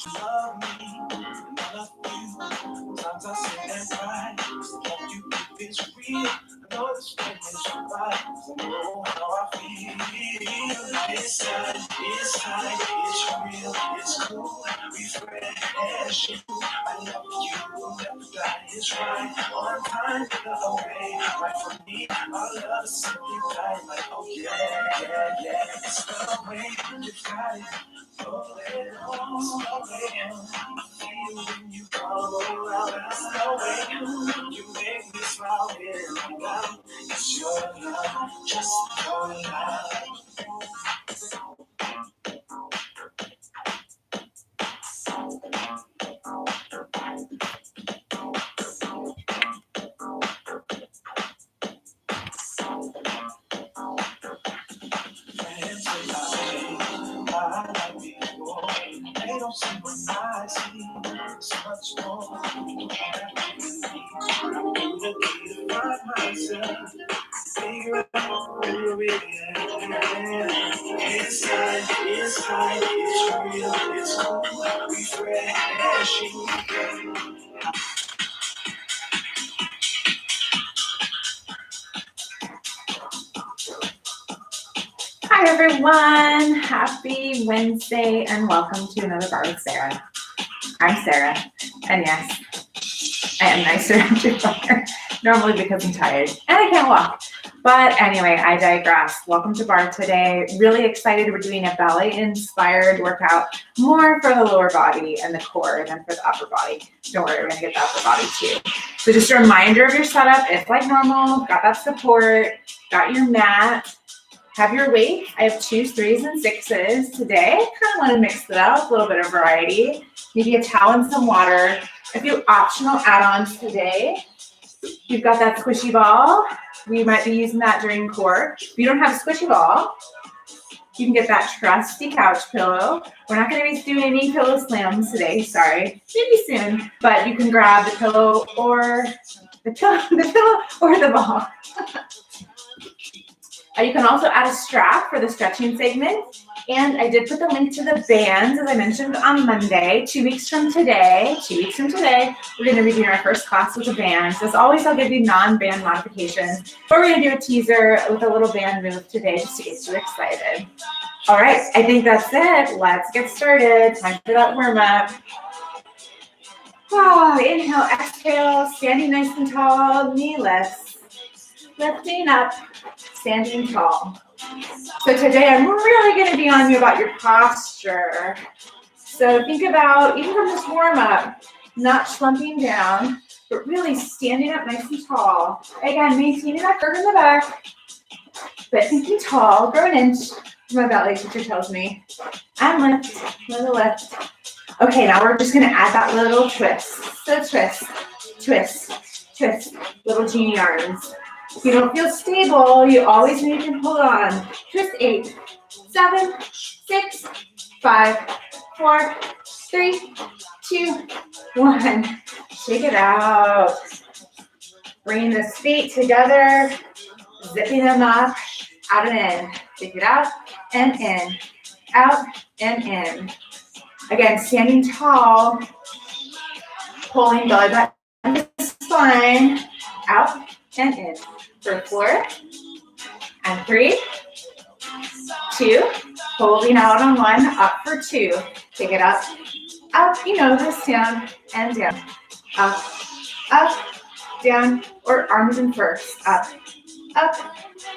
love me, and I love you. Sometimes I sit and cry. Hope you keep this real. I know this feeling is right. I know how I feel. It's time, it's high, it's real, it's cool. Refresh you. I love you, never die. It's right on time, away, right from me. Our love is simply right. Like, oh yeah, yeah, yeah. It's the way you got it. Roll it on, slow it on. Feel when you come around. Slow it. You make me smile when I'm down. It's your love, just your love. They don't see what I see. So much more. I'm gonna be find myself. Figure out who we are. It's time, it's high, it's real, it's cool. Refreshing. Hi everyone, happy Wednesday and welcome to another Barre with Sarah. I'm Sarah, and yes, I am nicer after Barre, normally because I'm tired and I can't walk. But anyway, I digress. Welcome to Barre today. Really excited. We're doing a ballet-inspired workout, more for the lower body and the core than for the upper body. Don't worry, we're gonna get the upper body too. So just a reminder of your setup, it's like normal, got that support, got your mat. Have your weight. I have 2s, 3s, and 6s today. Kind of want to mix it up, a little bit of variety. Maybe a towel and some water. A few optional add-ons today. You've got that squishy ball. We might be using that during core. If you don't have a squishy ball, you can get that trusty couch pillow. We're not going to be doing any pillow slams today, sorry. Maybe soon. But you can grab the pillow or the pillow or the ball. You can also add a strap for the stretching segment. And I did put the link to the bands, as I mentioned on Monday. 2 weeks from today, we're going to be doing our first class with the bands. As always, I'll give you non-band modifications. But we're going to do a teaser with a little band move today just to get you excited. All right, I think that's it. Let's get started. Time for that warm-up. Oh, inhale, exhale, standing nice and tall, knee lifts. Lifting up, standing tall. So today I'm really going to be on you about your posture. So think about, even from this warm-up, not slumping down, but really standing up nice and tall. Again, maintaining that curve in the back, but thinking tall, grow an inch, my ballet teacher tells me. And lift, little lift. Okay, now we're just going to add that little twist. So twist, twist, twist, little genie arms. If you don't feel stable, you always need to hold on. Twist 8, 7, 6, 5, 4, 3, 2, 1. Shake it out. Bringing the feet together, zipping them up, out and in. Shake it out and in, out and in. Again, standing tall, pulling belly button to the spine, out and in. For 4 and 3, 2, holding out on 1, up for 2. Take it up, you know this, down and down, up, down, or arms in first, up,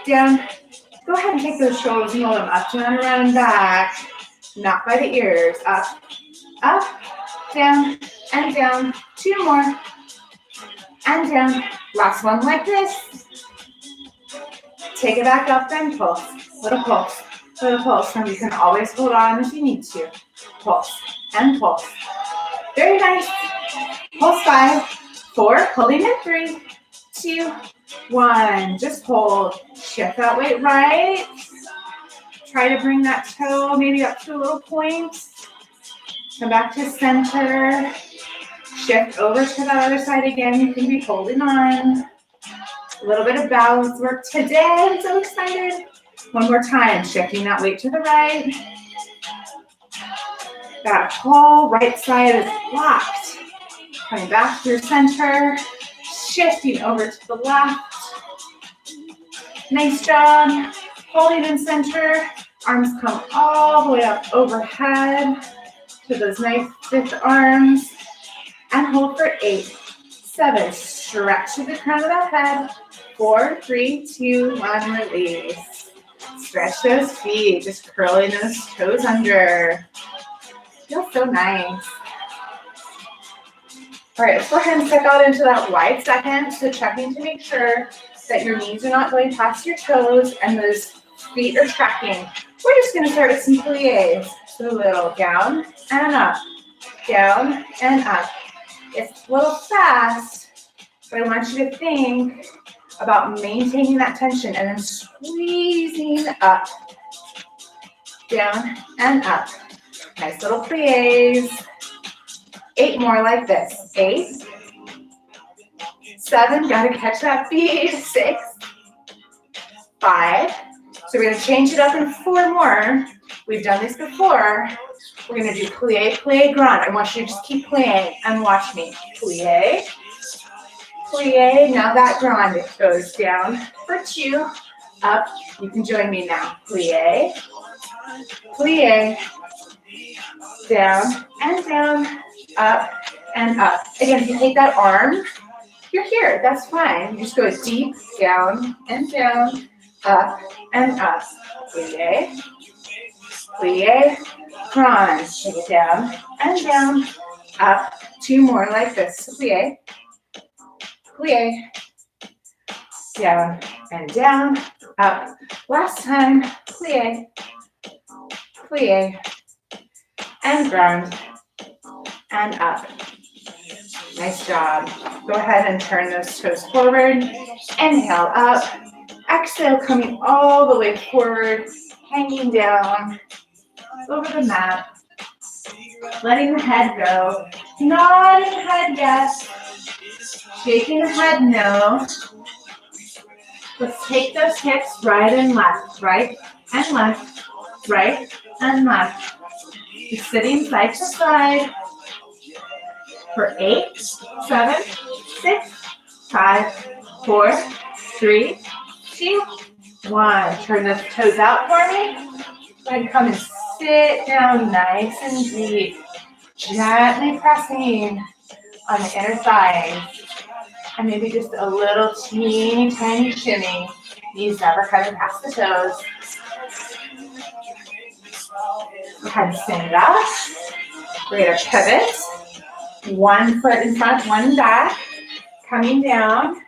down. Go ahead and take those shoulders and roll them up, down, around, and back, not by the ears, up, down, and down. 2 more, and down. Last one like this. Take it back up and pulse. Little pulse. Little pulse. Now you can always hold on if you need to. Pulse and pulse. Very nice. Pulse 5, 4, holding in 3, 2, 1. Just hold. Shift that weight right. Try to bring that toe maybe up to a little point. Come back to center. Shift over to the other side again. You can be holding on. A little bit of balance work today. I'm so excited. One more time. Shifting that weight to the right. That whole right side is locked. Coming back through center, shifting over to the left. Nice job. Holding in center. Arms come all the way up overhead to those nice stiff arms. And hold for 8, 7. Stretch to the crown of the head. 4, 3, 2, 1. Release. Stretch those feet. Just curling those toes under. Feels so nice. All right, let's go ahead and step out into that wide second. So checking to make sure that your knees are not going past your toes and those feet are tracking. We're just going to start with some pliés. So a little down and up, down and up. It's a little fast, but I want you to think about maintaining that tension and then squeezing up, down and up. Nice little pliés. 8 more like this. 8, 7, gotta catch that beat. 6, 5. So we're gonna change it up in 4 more. We've done this before. We're gonna do plie, plie, grand. I want you to just keep playing and watch me. Plie, plie. Now that grand, it goes down for 2, up. You can join me now. Plie, plie, down and down, up and up. Again, if you take that arm, you're here. That's fine. You just go deep, down and down, up and up. Plie, plie, grand. Take it down and down, up. 2 more like this. Plie, plie, down and down, up. Last time. Plie, plie, and ground and up. Nice job. Go ahead and turn those toes forward. Inhale up. Exhale, coming all the way forward, hanging down over the mat. Letting the head go. Nodding the head yes. Shaking the head no. Let's take those hips right and left, right and left, right and left. Just sitting side to side for 8, 7, 6, 5, 4, 3, 2, 1. Turn those toes out for me. Go ahead and come and sit down nice and deep. Gently pressing on the inner thighs. And maybe just a little teeny tiny shimmy. Knees never coming past the toes. Go ahead and stand up. We're going to pivot. 1 foot in front, 1 back. Coming down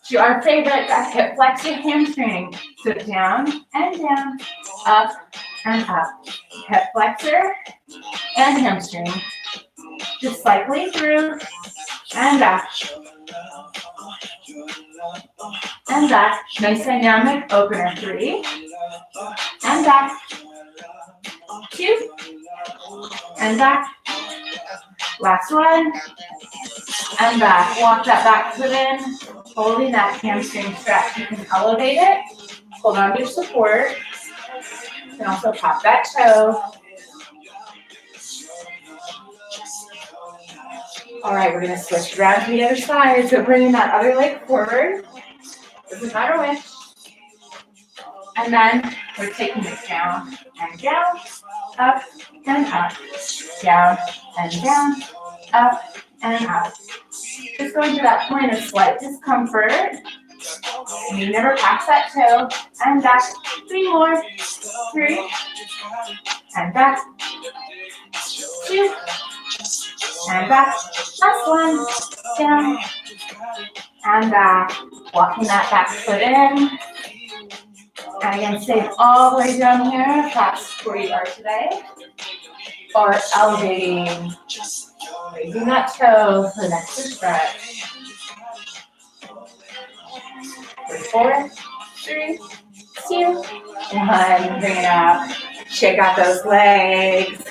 to our favorite, that hip flexor hamstring. So down and down, up and up. Hip flexor and hamstring. Just cycling through and back. And back. Nice dynamic opener. 3. And back. 2. And back. Last one. And back. Walk that back foot in. Holding that hamstring stretch. You can elevate it. Hold on to your support. You can also pop that toe. All right, we're going to switch around to the other side. So bringing that other leg forward. Doesn't matter which. And then we're taking it down and down, up and up, down and down, up and up. Just going to that point of slight discomfort. You never pass that toe. And back. 3 more. 3. And back. 2. And back. Last one. Down. And back. Walking that back foot in. And again, stay all the way down here, if that's where you are today. Or elevating. Raising that toe for the extra stretch. 4, 3, 2, 1. Bring it up. Shake out those legs.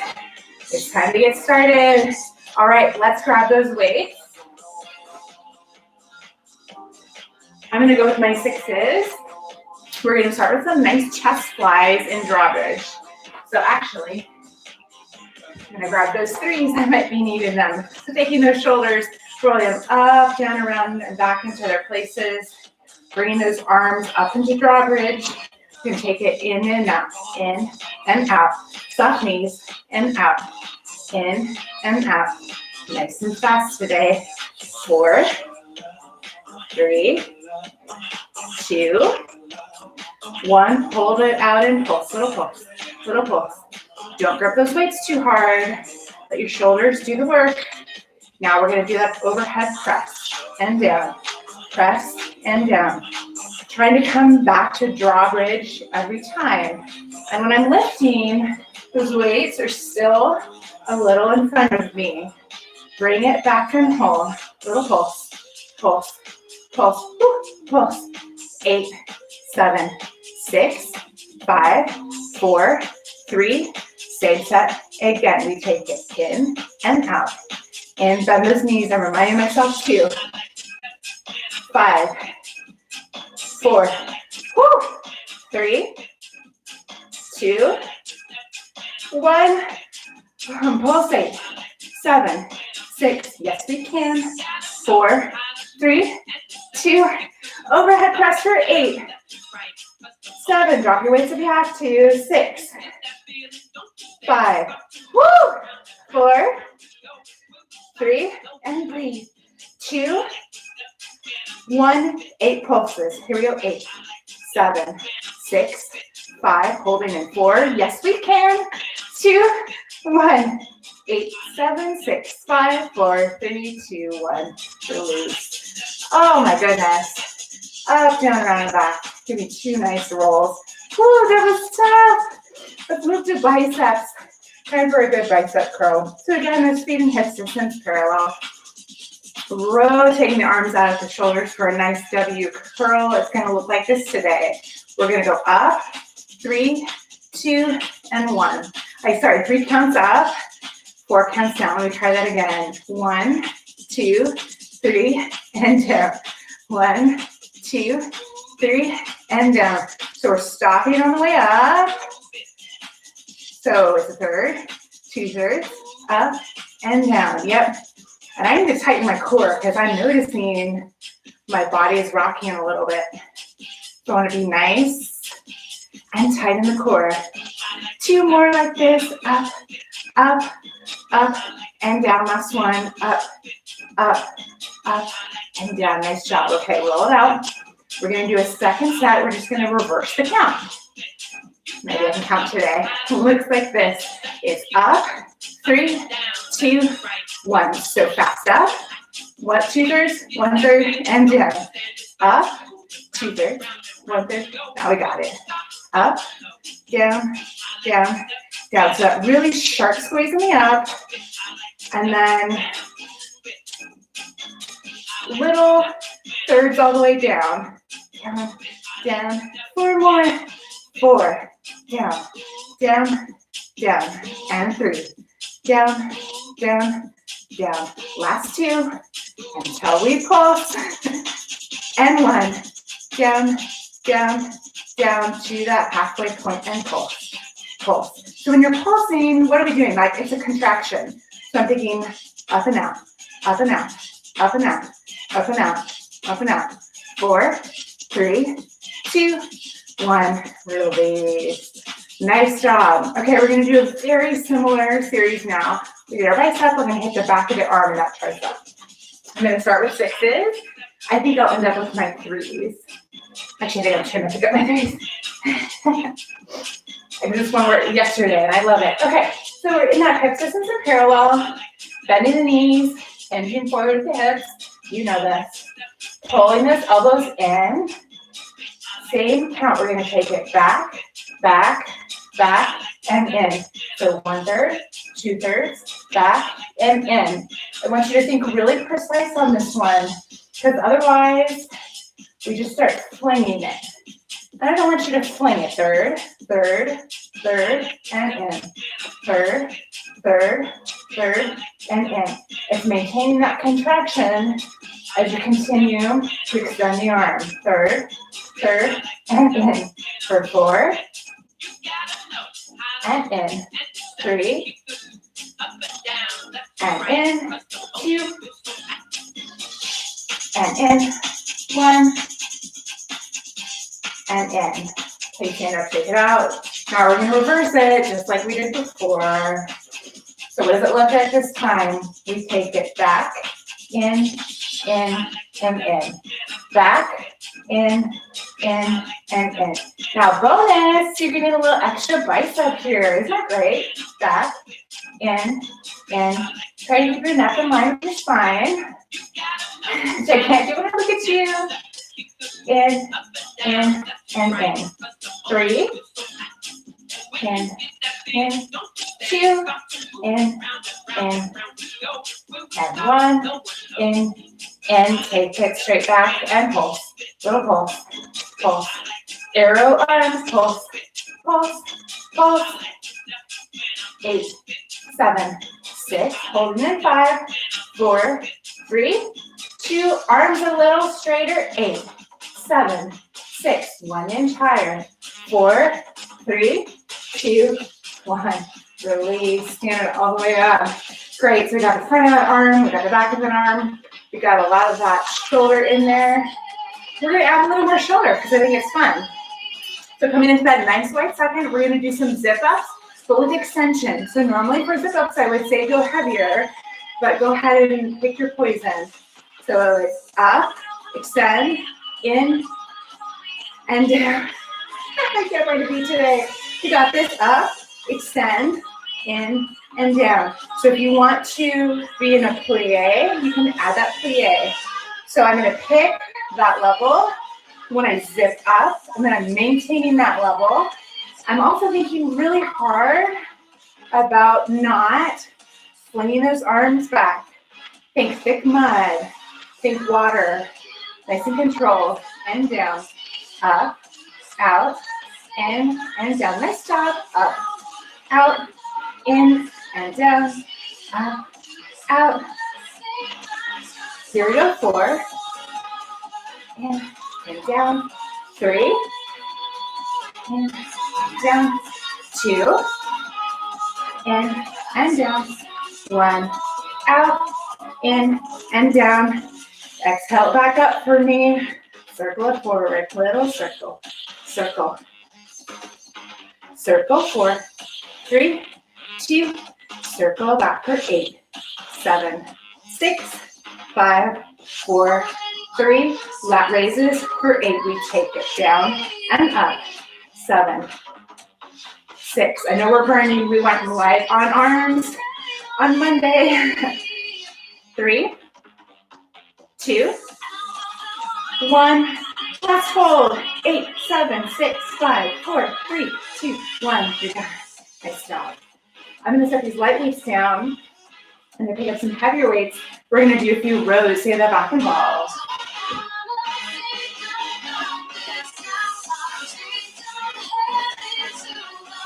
It's time to get started. All right, let's grab those weights. I'm going to go with my 6s. We're going to start with some nice chest flies in drawbridge. So actually, I'm gonna grab those threes. I might be needing them. So taking those shoulders, rolling them up, down, around, and back into their places. Bringing those arms up into drawbridge. You can take it in and out, in and out. Soft knees, and out, in and out. Nice and fast today. 4, 3, 2, 1. Hold it out and pulse, little pulse, little pulse. Don't grip those weights too hard. Let your shoulders do the work. Now we're gonna do that overhead press and down, press and down. Trying to come back to drawbridge every time. And when I'm lifting, those weights are still a little in front of me. Bring it back and home. Little pulse, pulse, pulse, pulse. 8, 7, 6, 5, 4, 3. Same set. Again, we take it in and out. And bend those knees. I'm reminding myself too. 5, 4, 3, 2, 1. Pulsate. 7, 6. Yes, we can. 4, 3, 2. Overhead press for 8. 7. Drop your weights if you have to. 6, 5. 4, 3, and breathe. 2, 1. 8 pulses. Here we go. 8, 7, 6, 5. Holding in 4. Yes, we can. 2, 1. 8, 7, 6, 5, 4, 3, 2, 1. Release. Oh my goodness. Up, down, around, and back. Give me 2 nice rolls. Whew, that was tough. Let's move to biceps. Time for a good bicep curl. So again, those feet and hips distance parallel. Rotating the arms out of the shoulders for a nice W curl. It's going to look like this today. We're going to go up, 3, 2, and 1. 3 counts up, 4 counts down. Let me try that again. 1, 2, 3, and down. 1, 2, 3, and down. So we're stopping on the way up. So it's a third, 2/3, up and down. Yep. And I need to tighten my core because I'm noticing my body is rocking a little bit. So I want to be nice and tighten the core. 2 more like this. Up, up, up, and down. Last one. Up, up, up, and down. Nice job. Okay, roll it out. We're going to do a second set. We're just going to reverse the count. Maybe I can count today. Looks like this. It's up, 3, 2, 1. So fast up. 2/3, 1/3, and down. Up, 2/3, 1/3. Now we got it. Up, down, down, down. So that really sharp squeeze in the up. And then little thirds all the way down. Down, down. 4 more. 4. Down, down, down. And 3. Down, down, down. Last 2 until we pulse. And 1. Down, down, down to that halfway point and pulse. Pulse. So when you're pulsing, what are we doing? Like it's a contraction. So I'm thinking up and out, up and out, up and out, up and out, up and out. 4, 3, 2, 1. Release. Nice job. Okay, we're going to do a very similar series now. We did our bicep. We're going to hit the back of the arm and that tricep. I'm going to start with 6s. I think I'll end up with my 3s. Actually, I think I'm trying to pick up my 3s. I did this one yesterday, and I love it. Okay, so we're in that hip distance and parallel, bending the knees, hinging forward with the hips. You know this. Pulling those elbows in. Same count. We're going to take it back, back, back, and in. So 1/3, 2/3, back, and in. I want you to think really precise on this one, because otherwise we just start flinging it. And I don't want you to fling it. 3rd, 3rd, 3rd, and in. 3rd, 3rd, 3rd, and in. It's maintaining that contraction as you continue to extend the arm. 3rd, 3rd, and in. For 4, and in. 3, and in, 2, and in, 1, and in. Okay, stand up, shake it out. Now we're going to reverse it just like we did before. So what does it look like this time? We take it back, in, and in. Back, in, and in. Now bonus, you're getting a little extra bicep here. Isn't that great? Back, in. Try to keep your neck in line with your spine. So I can't do it when I look at you. In, and in. 3, in, 2, in, and 1, in, and take it straight back and pulse. Little pulse, pulse. Arrow arms, pulse, pulse, pulse. 8, 7, 6, holding in 5, 4, 3, 2, arms a little straighter, 8, 7, 6, 1 inch higher, 4, 3, 2, 1. Release, stand it all the way up. Great, so we got the front of that arm, we got the back of that arm, we got a lot of that shoulder in there. We're gonna add a little more shoulder because I think it's fun. So coming into that nice wide second, we're gonna do some zip-ups, but with extension. So normally for zip-ups, I would say go heavier, but go ahead and pick your poison. So it's up, extend, in, and down. I can't find a beat today. You got this, up, extend, in, and down. So if you want to be in a plie, you can add that plie. So I'm gonna pick that level. When I zip up, and then I'm maintaining that level. I'm also thinking really hard about not flinging those arms back. Think thick mud, think water, nice and controlled, and down, up, out, in, and down. Nice job, up, out, in, and down, up, out. Here we go, 4, in, and down, 3, and down, 2, in, and down, 1, out, in, and down. Exhale back up for me. Circle it forward, little circle, circle. Circle, 4, 3, 2, circle back for 8, 7, 6, 5, 4, 3, lat raises for 8. We take it down and up. 7, 6. I know we're burning. We went light on arms on Monday. 3, 2, 1. Last hold. 8, 7, 6, 5, 4, 3, 2, 1. You're done. Nice job. I'm going to set these light weights down. I'm going to pick up some heavier weights. We're going to do a few rows. Say that back and ball.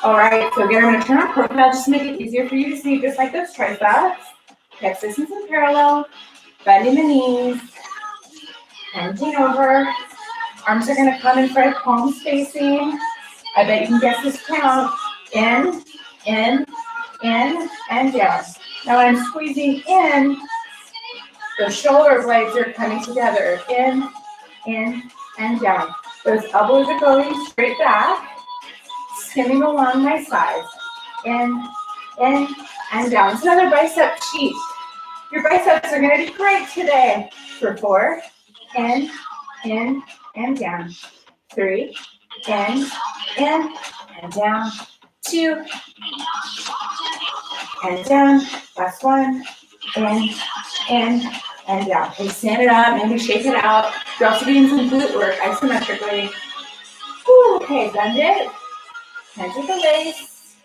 All right, so again, I'm going to turn our profile just to make it easier for you to see, just like those triceps. Hips distance in parallel, bending the knees, bending over. Arms are going to come in front, palms facing. I bet you can guess this count. In, and down. Now when I'm squeezing in, the shoulder blades are coming together. In, and down. Those elbows are going straight back. Skimming along my sides, in, and down. It's another bicep cheat. Your biceps are going to be great today. For 4, in, and down. 3, in, and down. 2, and down. Last 1, in, and down. Okay, stand it up, maybe shake it out. You're also doing some glute work isometrically. Ooh, okay, bend it. Hands at the waist.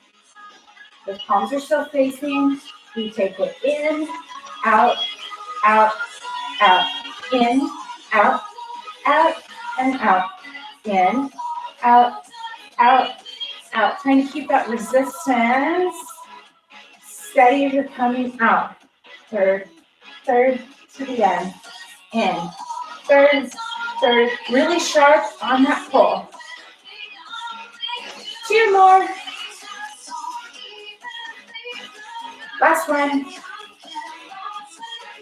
The palms are still facing. We take it in, out, out, out. In, out, and out. In, out, out, out. Trying to keep that resistance steady as you're coming out. Third, to the end. In, third. Really sharp on that pull. 2 more. Last one.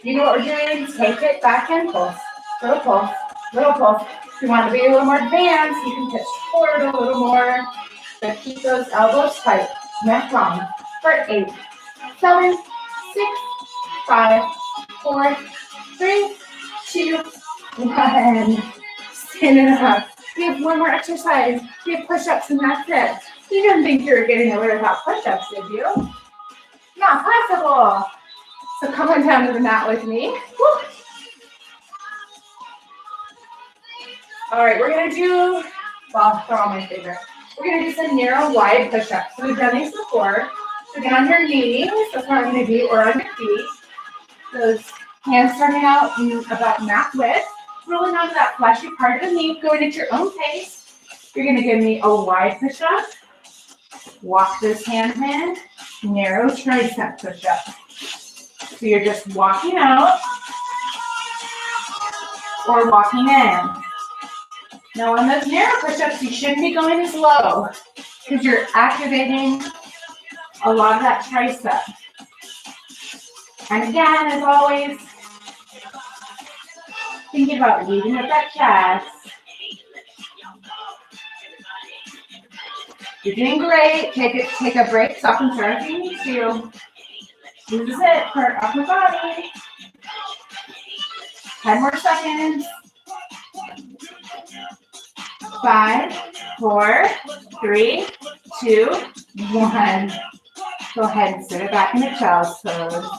You know what we're doing? Take it back and pulse. Little pulse, little pulse. If you want to be a little more advanced, you can pitch forward a little more, but keep those elbows tight, neck long. For 8, 7, 6, 5, 4, 3, 2, 1. Standing up. We have one more exercise. We have push-ups and that's it. You didn't think you were getting away without push-ups, did you? Not possible. So come on down to the mat with me. Woo. All right, we're gonna do, well, they're all my favorite. We're gonna do some narrow, wide push-ups. So we've done these before. So get on your knees, that's what I'm gonna do, or on your feet. Those hands starting out in about mat width. Rolling onto that fleshy part of the knee, going at your own pace. You're gonna give me a wide push-up. Walk this hand in, narrow tricep push-up. So you're just walking out or walking in. Now on those narrow push-ups, you shouldn't be going as low because you're activating a lot of that tricep. And again, as always, thinking about leading with that chest. You're doing great. Take a break, stop and start if you need to. This is it for upper body. 10 more seconds. 5, 4, 3, 2, 1. Go ahead and sit it back in the child's pose.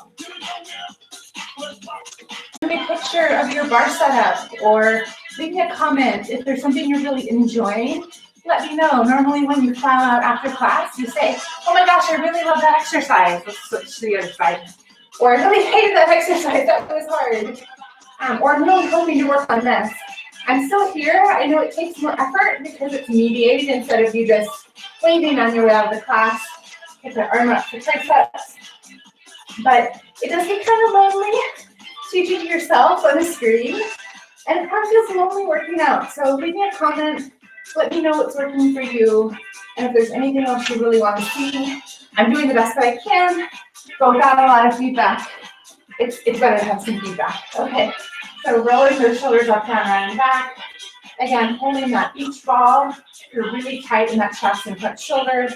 Take a picture of your bar setup or leave me a comment if there's something you're really enjoying. Let me know. Normally when you file out after class, you say, oh my gosh, I really love that exercise. Let's switch to the other side. Or I really hated that exercise. That was hard. Or I'm really hoping to work on this. I'm still here. I know it takes more effort because it's mediated instead of you just waving on your way out of the class. Get the arm up for triceps. But it does get kind of lonely teaching to yourself on the screen. And it kind of feels lonely working out. So leave me a comment. Let me know what's working for you. And if there's anything else you really want to see, I'm doing the best that I can, but without a lot of feedback. It's better to have some feedback. Okay, so rolling those shoulders up, down, around, and back. Again, holding that beach ball. You're really tight in that chest and front shoulder,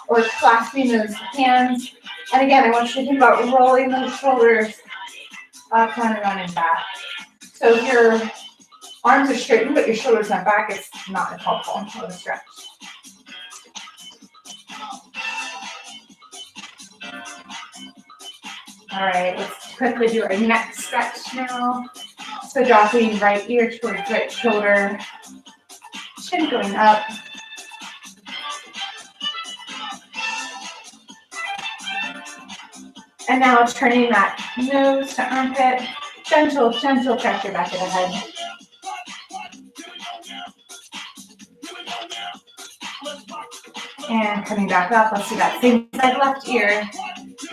or clasping those hands. And again, I want you to think about rolling those shoulders up, down, around, and back. So if your arms are straightened, but your shoulders are back, it's not as helpful for the stretch. All right, let's quickly do our neck stretch now. So dropping right ear towards right shoulder, chin going up. And now turning that nose to armpit. Gentle pressure back of the head. And coming back up, let's do that same side, left ear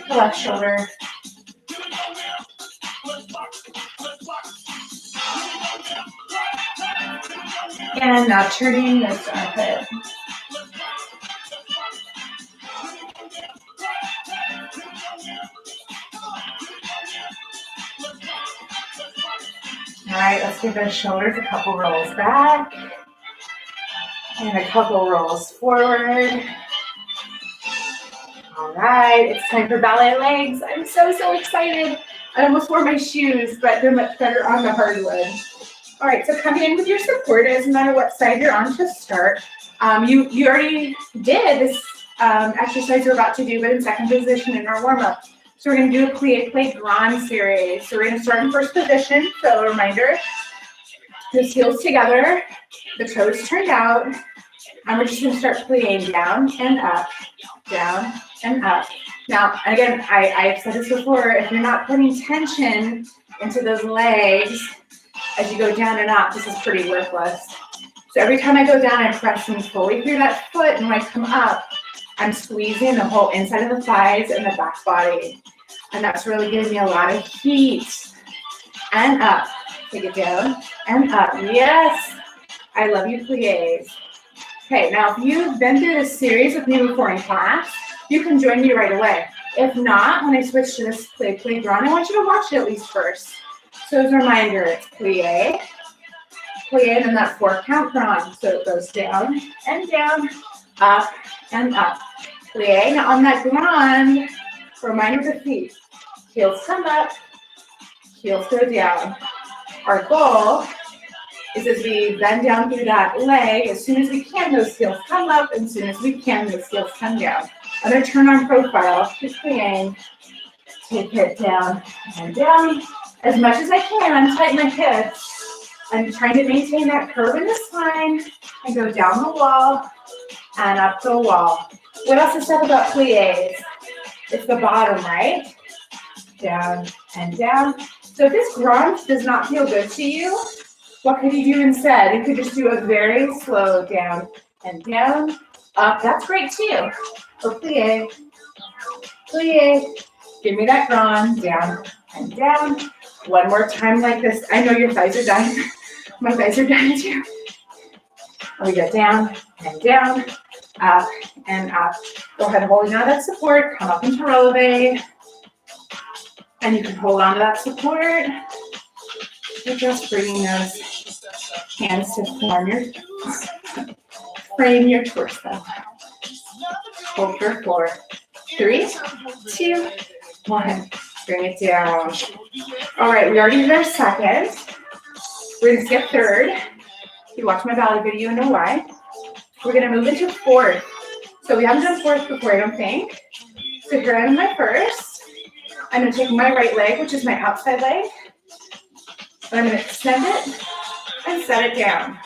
to left shoulder. And now turning this to armpit. All right, let's give those shoulders a couple rolls back. And a couple rolls forward. All right, it's time for ballet legs. I'm so excited. I almost wore my shoes, but they're much better on the hardwood. All right, so coming in with your support, it doesn't matter what side you're on to start. You already did this exercise we're about to do, but in second position in our warm-up. So we're going to do a plie grand series. So we're going to start in first position. So a reminder, those heels together, the toes turned out, and we're just going to start plieing down and up, down and up. Now, again, I've said this before, if you're not putting tension into those legs as you go down and up, this is pretty worthless. So every time I go down, I'm pressing fully through that foot, and when I come up, I'm squeezing the whole inside of the thighs and the back body. And that's really giving me a lot of heat. And up. Take it down and up. Yes. I love you, pliés. Okay, now if you've been through this series with me before in class, you can join me right away. If not, when I switch to this plie grand, I want you to watch it at least first. So as a reminder, it's plie, and then that 4 count grand. So it goes down and down, up and up. Plie. Now on that grand, reminder of the feet. Heels come up, heels go down. Our goal is as we bend down through that leg, as soon as we can, those heels come up, and as soon as we can, those heels come down. I'm going to turn on profile, keep playing, take it down and down. As much as I can, tighten my hips. I'm trying to maintain that curve in the spine and go down the wall and up the wall. What else is said about plies? It's the bottom, right? Down and down. So if this grand does not feel good to you, what could you do instead? You could just do a very slow down and down, up. That's great too. Or plie, plie. Give me that grand, down and down. One more time like this. I know your thighs are dying. My thighs are dying too. And we go down and down, up and up. Go ahead, holding on to that support. Come up into releve. And you can hold on to that support. You're just bringing those hands to frame your torso. Hold for 4, 3, 2, 1. Bring it down. All right, we already did our second. We're gonna skip third. If you watch my ballet video, you know why. We're gonna move into fourth. So we haven't done fourth before, I don't think. So here I am in my first. I'm gonna take my right leg, which is my outside leg, and I'm gonna extend it and set it down.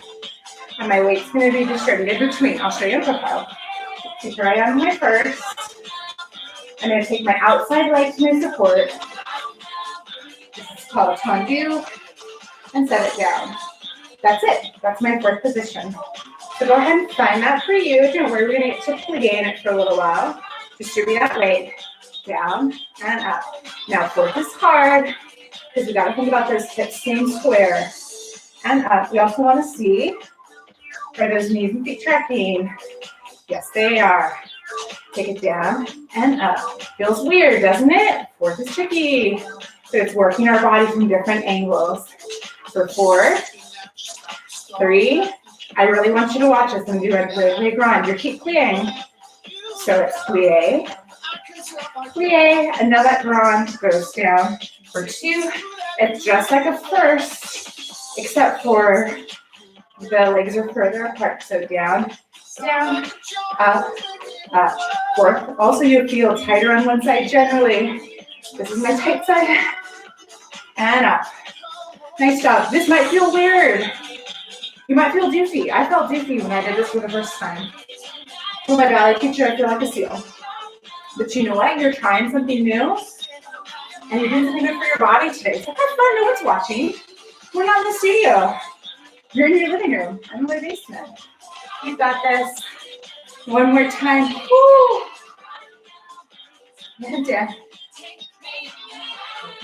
And my weight's gonna be distributed between. I'll show you in profile. So here I am in my first. I'm gonna take my outside leg to my support. This is called a tendu, and set it down. That's it. That's my fourth position. So go ahead and find that for you. Don't worry, we're gonna get to plie in it for a little while. Distribute that weight down and up. Now fourth is hard because we gotta think about those hips staying square and up. We also want to see, are those knees and feet tracking? Yes, they are. Take it down and up. Feels weird, doesn't it? Fourth is tricky. So it's working our body from different angles. So 4, 3. I really want you to watch this and do a plie grand. You keep plieing. So it's plie, plie, and now that grand goes down for 2. It's just like a first, except for the legs are further apart. So down, down, up, up. Fourth. Also, you feel tighter on one side generally. This is my tight side. And up. Nice job. This might feel weird. You might feel doofy. I felt doofy when I did this for the first time. For my ballet teacher, I feel like a seal. But you know what? You're trying something new, and you're doing something good for your body today. So have fun. No one's watching. We're not in the studio. You're in your living room. I'm in my basement. You got this. One more time. Woo! And down.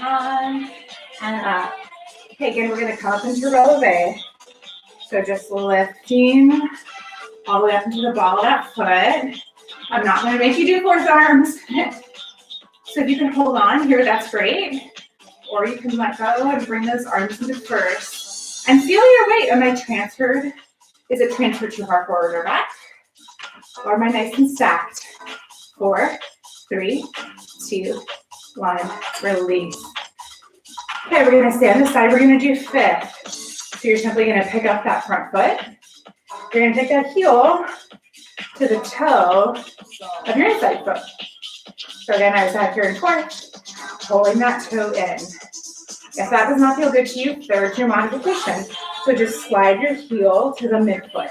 On and up. Okay, again, we're going to come up into releve. So just lifting all the way up into the ball of that foot. I'm not going to make you do fourth arms. So if you can hold on here, that's great. Or you can let go and bring those arms into first. And feel your weight. Am I transferred? Is it transferred too far forward or back? Or am I nice and stacked? 4, 3, 2, 1. Release. Okay, we're going to stay on this side. We're going to do fifth. So you're simply going to pick up that front foot. You're going to take that heel to the toe of your inside foot. So again, I was out here in fourth, pulling that toe in. If that does not feel good to you, third's your modification. So just slide your heel to the midfoot.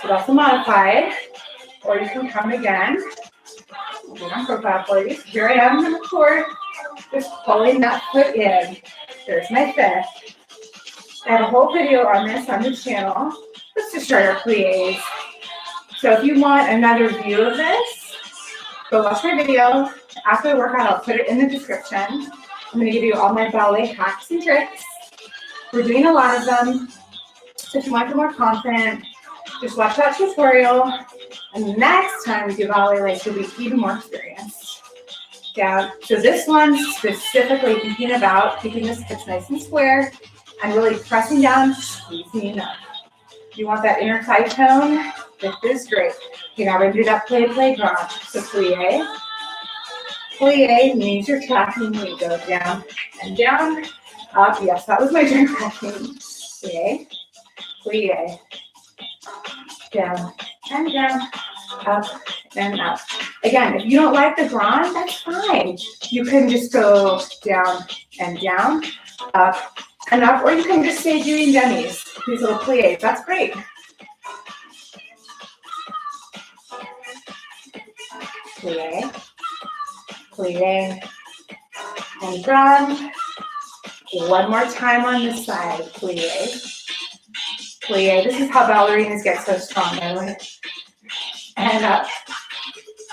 So that's a modified. Or you can come again. Do it on profile, please. Here I am in the fourth, just pulling that foot in. There's my fifth. I have a whole video on this on the channel. Let's just start our plies. So if you want another view of this, go watch my video. After the workout, I'll put it in the description. I'm going to give you all my ballet hacks and tricks. We're doing a lot of them. So if you want to feel more confident, just watch that tutorial. And next time we do ballet legs, you'll be even more experienced. down. So this one's specifically thinking about keeping this hips nice and square and really pressing down, squeezing up. You want that inner thigh tone? This is great. Okay, now we're gonna do that plie grand. So plie, plie means you're tracking. We go down and down, up. Yes, that was my turn tracking. Plie, plie, down and down, up and up. Again, if you don't like the grand, that's fine. You can just go down and down, up and up, or you can just stay doing dummies, these little plies. That's great. Plie, plie, and grand. One more time on this side. Plie, plie. This is how ballerinas get so strong, by the way. And up.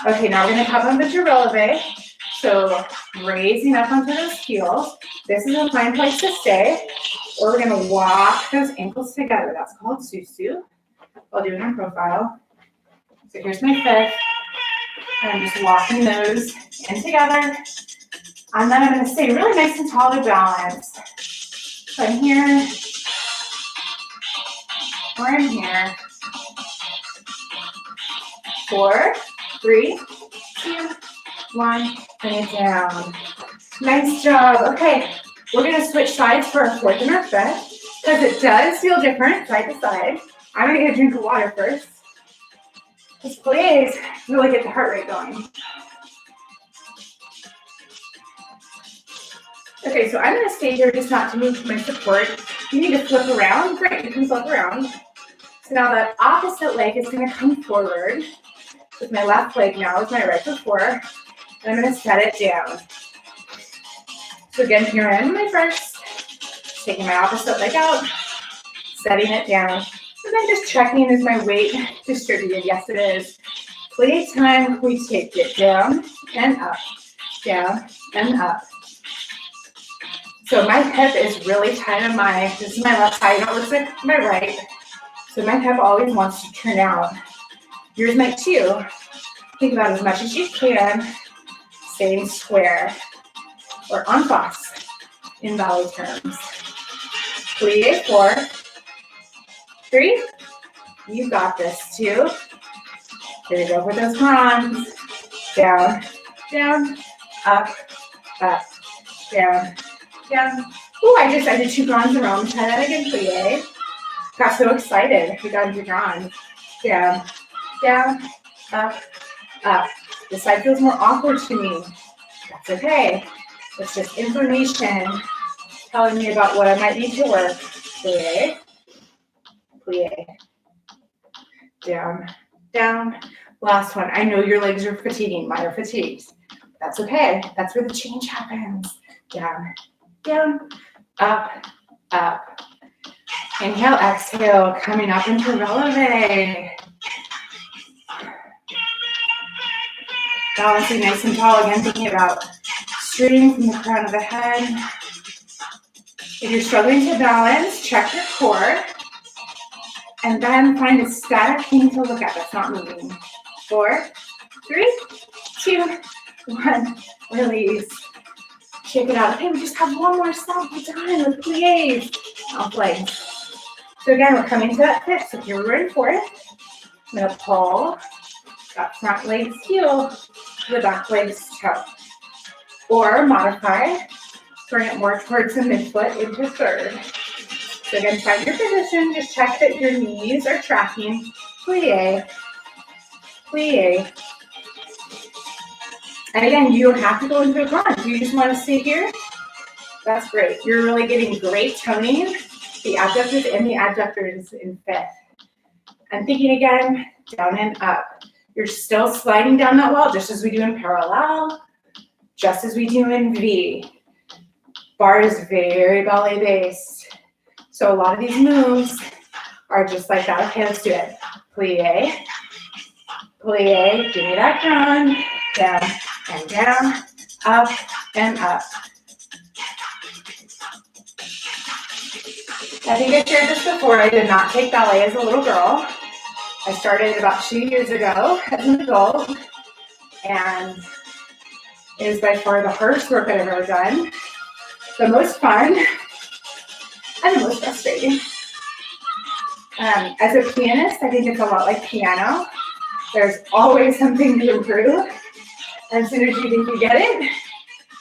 Okay, now we're gonna come on the releve. So raising up onto those heels. This is a fine place to stay. Or we're gonna walk those ankles together. That's called susu. I'll do it in profile. So here's my fifth. And I'm just walking those in together. And then I'm gonna stay really nice and tall to balance. So I'm here, or I'm here. 4, 3, 2, 1, bring it down. Nice job. Okay, we're gonna switch sides for our fourth and our fifth because it does feel different side to side. I'm gonna get a drink of water first. Just please really get the heart rate going. Okay, so I'm gonna stay here just not to move my support. You need to flip around. Great, you can flip around. So now that opposite leg is gonna come forward with my left leg now with my right before, and I'm gonna set it down. So again, here I am in my first, taking my opposite leg out, setting it down, and then just checking is my weight distributed. Yes, it is. Plie time, we take it down and up, down and up. So my hip is really tight on this is my left side, it looks like my right. So my hip always wants to turn out. Yours might too. Think about as much as you can, staying square or en face in ballet terms. Plie, 4, 3, you got this, 2. Here we go for those grands. Down, down, up, up, down, down. Ooh, I did 2 grands in a row. Try that again, plie. Got so excited. We got into grand. Down, down, up, up. This side feels more awkward to me. That's okay. It's just information telling me about what I might need to work. Plie, plie, down, down. Last one. I know your legs are fatiguing. Mine are fatigued. That's okay. That's where the change happens. Down, down, up, up. Inhale, exhale, coming up into releve. Balancing nice and tall. Again, thinking about straightening from the crown of the head. If you're struggling to balance, check your core. And then find a static thing to look at that's not moving. 4, 3, 2, 1. Release. Shake it out. Okay, we just have one more step. We're done with plies. Off legs. So again, we're coming to that fifth. So here we're in 4th. I'm gonna pull that front leg's heel to the back leg's toe. Or modify, bring it more towards the midfoot into 3rd. So again, find your position. Just check that your knees are tracking. Plie, plie. And again, you don't have to go into a grand. You just want to stay here. That's great. You're really getting great toning. The abductors and the adductors in 5th. And thinking again, down and up. You're still sliding down that wall just as we do in parallel, just as we do in V. Barre is very ballet based. So a lot of these moves are just like that. Okay, let's do it. Plie, plie, give me that grand, down and down, up and up. I think I shared this before. I did not take ballet as a little girl. I started about 2 years ago as an adult, and It is by far the hardest work I've ever done, the most fun, and the most frustrating. As a pianist, I think it's a lot like piano. There's always something to improve. And as soon as you think you get it,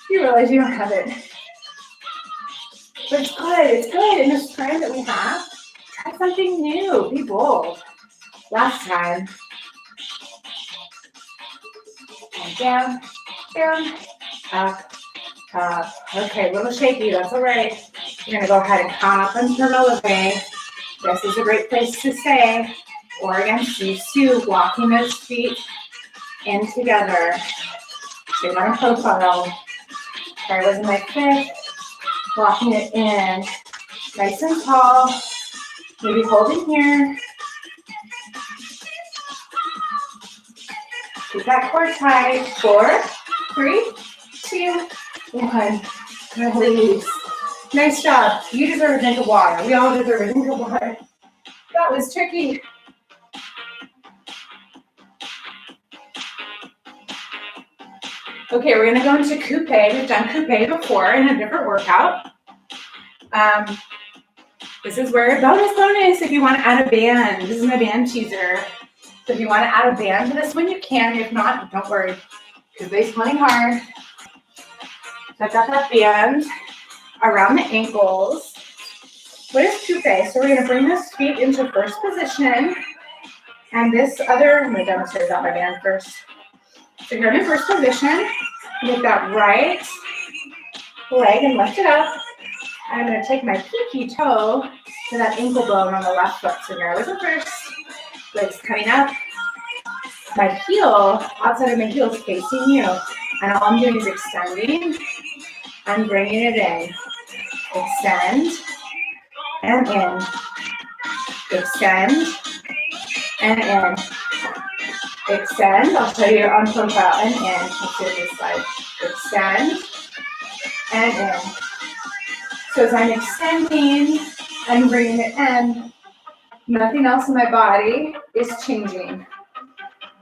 you realize you don't have it. But it's good in this time that we have. Try something new, be bold. Last time. And down, down, up, up. Okay, a little shaky, that's all right. You're gonna go ahead and hop and turn away. This is a great place to stay. Or against these two, walking those feet in together. Stay on a profile. Try was in my fifth. Walking it in. Nice and tall. Maybe holding here. Keep that core tight. 4, 3, 2, 1. Release. Nice job. You deserve a drink of water. We all deserve a drink of water. That was tricky. Okay, we're gonna go into coupe. We've done coupe before in a different workout. This is where bonus if you want to add a band. This is my band teaser. So if you want to add a band to this one, you can. If not, don't worry, because they're playing hard. So I've got that band around the ankles. What is coupe? So we're gonna bring this feet into first position. And this other, I'm gonna demonstrate that my band first. So you're in first position. Get that right leg and lift it up. I'm going to take my pinky toe to that ankle bone on the left foot. So here I was in first. Legs coming up. My heel, outside of my heel is facing you. And all I'm doing is extending and bringing it in. Extend and in. Extend and in. Extend, I'll show you on profile and in. Let's do this side. Extend and in. So as I'm extending and bringing it in, nothing else in my body is changing.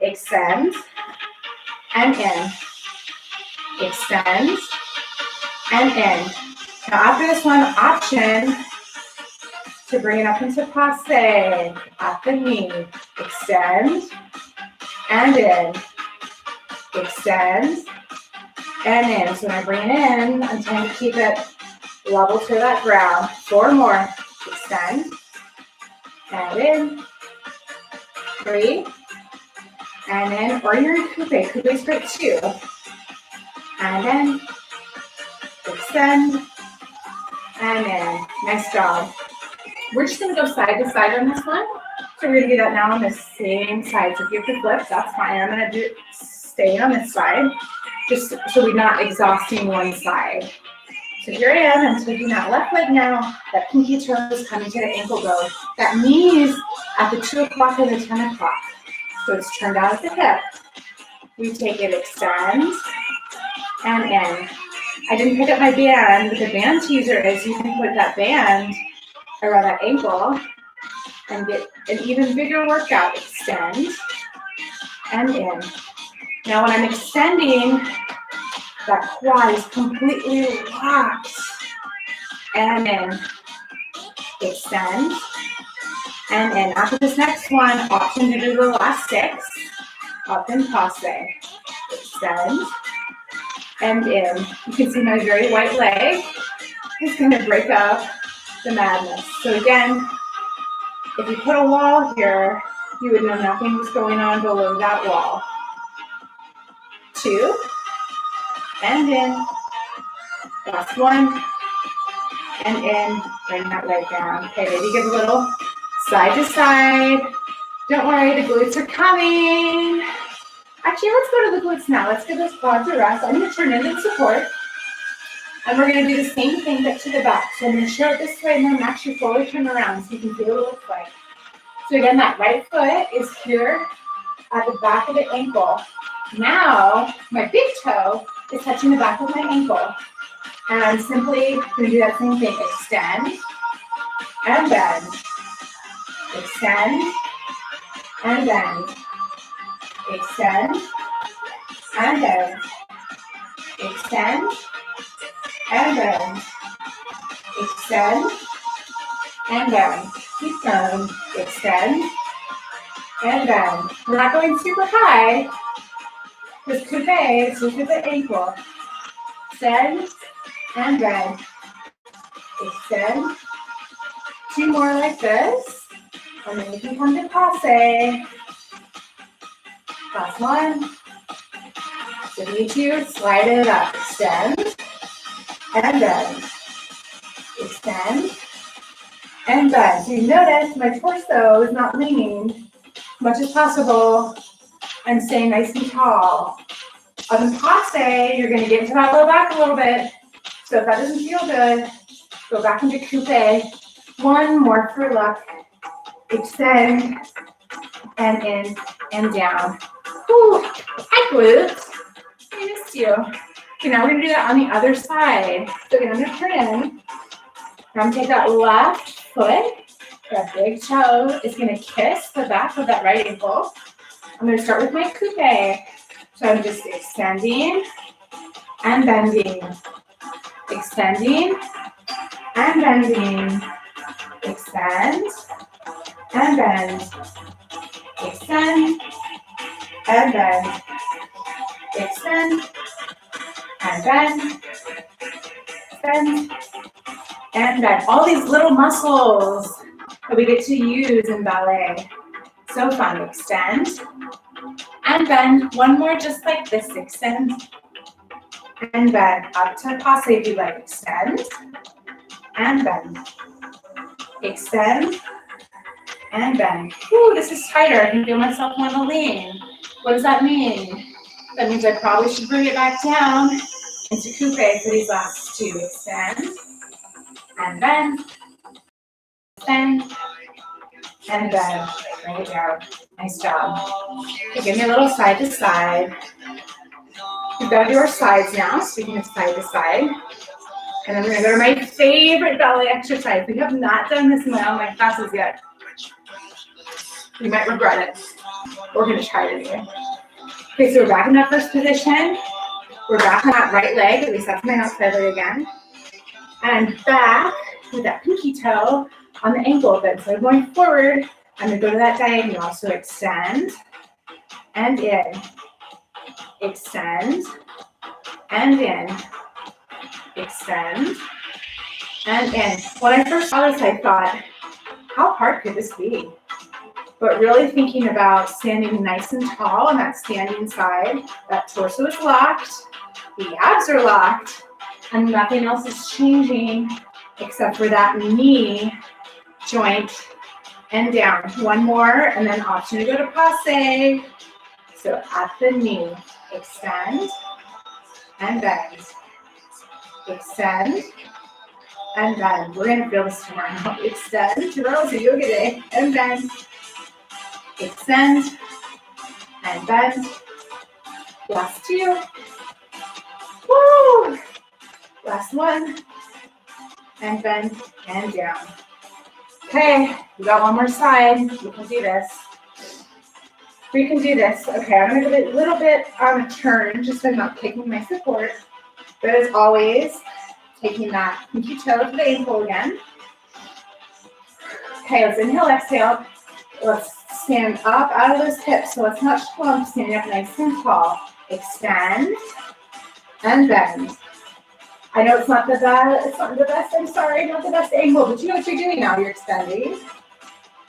Extend and in. Extend and in. Now after this one, option to bring it up into passe. At the knee. Extend and in, extend, and in. So when I bring it in, I'm trying to keep it level to that ground. 4 more. Extend, and in, 3, and in. Or you're in coupe. Coupe is great too. And in, extend, and in. Nice job. We're just going to go side to side on this one. So we're going to do that now on the same side. So if you have to flip, that's fine. I'm going to stay on this side, just so we're not exhausting one side. So here I am. I'm taking that left leg now. That pinky toe is coming to the ankle bone. That knee is at the 2 o'clock and the 10 o'clock. So it's turned out at the hip. We take it, extend, and in. I didn't pick up my band, but the band teaser is you can put that band around that ankle and get an even bigger workout. Extend and in. Now when I'm extending, that quad is completely locked. And in. Extend and in. After this next one, option to do the last 6. Up and passe. Extend and in. You can see my very white leg is going to break up the madness. So again, if you put a wall here, you would know nothing was going on below that wall. 2, and in. Last 1, and in. Bring that leg down. Okay, maybe give a little side to side. Don't worry, the glutes are coming. Actually, let's go to the glutes now. Let's give those quads a rest. I'm going to turn into support. And we're going to do the same thing, but to the back. So I'm going to show it this way, and then actually fully turn around so you can see what it looks like. So again, that right foot is here at the back of the ankle. Now, my big toe is touching the back of my ankle. And I'm simply going to do that same thing. Extend and bend. Extend and bend. Extend and bend. extend, and bend. Extend, and bend. Keep going. Extend, and bend. We're not going super high. This coupe, so to the ankle. Extend, and bend. Extend. 2 more like this. And then you can come to passe. Last one. So you two, slide it up. Extend, and bend. Extend, and bend. So you notice my torso is not leaning as much as possible and staying nice and tall. On the passe, you're going to get into that low back a little bit. So if that doesn't feel good, go back into coupe. 1 more for luck. Extend, and in, and down. Whew. Hi, glutes. I missed you. Okay, now we're going to do that on the other side. So again, I'm going to turn in. Now I'm going to take that left foot. That big toe is going to kiss the back of that right ankle. I'm going to start with my coupe. So I'm just extending and bending. Extending and bending. Extend and bend. Extend and bend. Extend and bend. Extend and bend. All these little muscles that we get to use in ballet. So fun. Extend and bend. 1 more just like this. Extend and bend. Up to passe if you like. Extend and bend. Extend and bend. Ooh, this is tighter. I can feel myself want to lean. What does that mean? That means I probably should bring it back down into coupe for these last 2. Extend and bend. Extend and bend. Bring it down. Nice job. Okay, give me a little side to side. We've got to do our sides now. Speaking of side to side. And then we're going to go to my favorite ballet exercise. We have not done this in all my classes yet. You might regret it. We're going to try it anyway. Okay, so we're back in that first position. We're back on that right leg. At least that's my outside leg again. And back with that pinky toe on the ankle bend. So I'm going forward. I'm going to go to that diagonal. So extend and in. Extend and in. Extend and in. When I first saw this, I thought, how hard could this be? But really thinking about standing nice and tall on that standing side, that torso is locked, the abs are locked, and nothing else is changing except for that knee joint and down. 1 more, and then option to go to passe. So at the knee, extend and bend. Extend and bend. We're going to feel this tomorrow. Extend. Tomorrow's a yoga day. And bend. Extend and bend. Last 2. Woo! Last 1. And bend and down. Okay, we got 1 more side. We can do this. We can do this. Okay, I'm going to go a little bit on a turn just so I'm not taking my support. But as always, taking that pinky toe to the ankle again. Okay, let's inhale, exhale. Let's stand up out of those hips. So let's not slump, standing up nice and tall. Extend and bend. I know it's not the best, I'm sorry, not the best angle, but you know what you're doing now. You're extending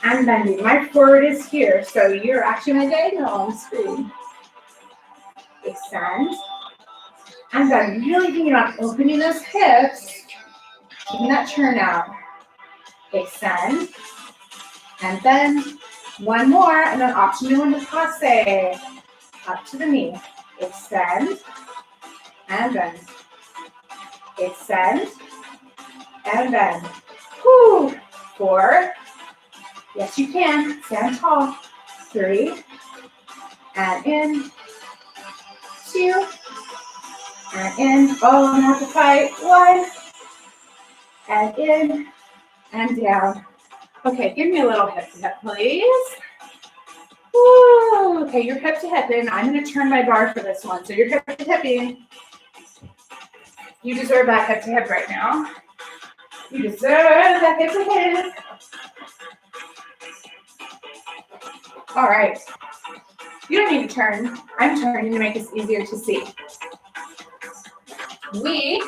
and bending. My forward is here, so you're actually my diagonal on the screen. Extend. And then really thinking about opening those hips, taking that turn out. Extend, and then 1 more, and then option to go into passe. Up to the knee. Extend, and bend. Extend, and bend. Woo! 4. Yes, you can. Stand tall. 3. And in. 2. And in. Oh, I'm gonna have to fight. 1. And in. And down. Okay, give me a little hip to hip, please. Woo. Okay, you're hip to hip in. I'm gonna turn my bar for this one. So you're hip to hip in. You deserve that hip to hip right now. You deserve that hip to hip. All right. You don't need to turn. I'm turning to make this easier to see. We